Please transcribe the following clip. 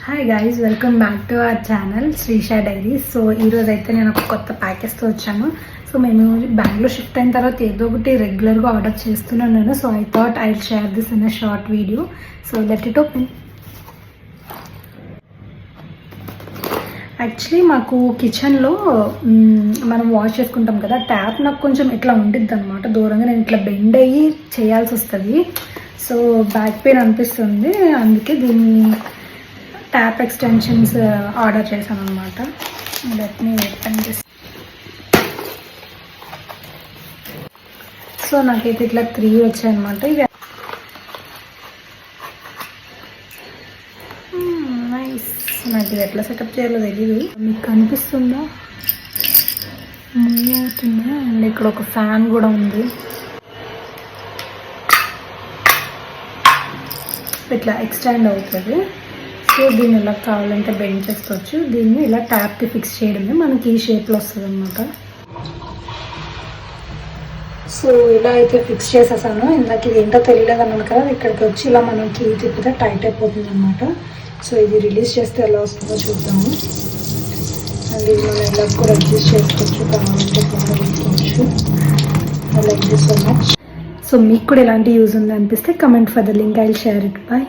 Hi guys, welcome back to our channel Srisha diaries. So ఈరోజు అయితే నేను ఒక కొత్త ప్యాకేజ్తో వచ్చాను. సో మేము బెంగళూరు షిఫ్ట్ అయిన తర్వాత ఏదో ఒకటి రెగ్యులర్గా ఆర్డర్ చేస్తున్నాను. So I thought I share this in a short video. So let it open. Actually మాకు కిచెన్లో మనం వాష్ చేసుకుంటాం కదా, ట్యాప్ నాకు కొంచెం ఇట్లా ఉండిద్ది అనమాట. దూరంగా నేను ఇట్లా బెండ్ అయ్యి చేయాల్సి వస్తుంది. సో బ్యాక్ పెయిన్ అనిపిస్తుంది, అందుకే దీన్ని ట్యాప్ ఎక్స్టెన్షన్స్ ఆర్డర్ చేశాను అనమాట. Let me open this. So నాకైతే ఇట్లా 3 వచ్చాయన్నమాట. ఇవి నైస్. నాకు ఇది ఎట్లా సెటప్ చేయాలో తెలియదు. మీకు కనిపిస్తుందా, మూవ్ అవుతుందా? అండ్ ఇక్కడ ఒక ఫ్యాన్ కూడా ఉంది. ఇట్లా ఎక్స్టెండ్ అవుతుంది. సో దీన్ని ఇలా కావాలంటే బెండ్ చేసుకోవచ్చు. దీన్ని ఇలా ట్యాప్కి ఫిక్స్ చేయడమే మనకి ఈ షేప్లో వస్తుంది అనమాట. సో ఇలా అయితే ఫిక్స్ చేసేసాను. ఇందాక ఇది ఏంటో తెలియలేదు అన్నాను కదా, ఇక్కడికి వచ్చి ఇలా మనకి తిప్పితే టైట్ అయిపోతుంది అనమాట. సో ఇది రిలీజ్ చేస్తే ఎలా వస్తుందో చూద్దాము. అండ్ ఇది మనం ఇలా కూడా అడ్జస్ట్ చేసుకోవచ్చు, కావాలంటే కూడా వేసుకోవచ్చు. Like this so much. So మీకు కూడా ఎలాంటి యూజ్ ఉంది అనిపిస్తే comment for the link, I will share it. By.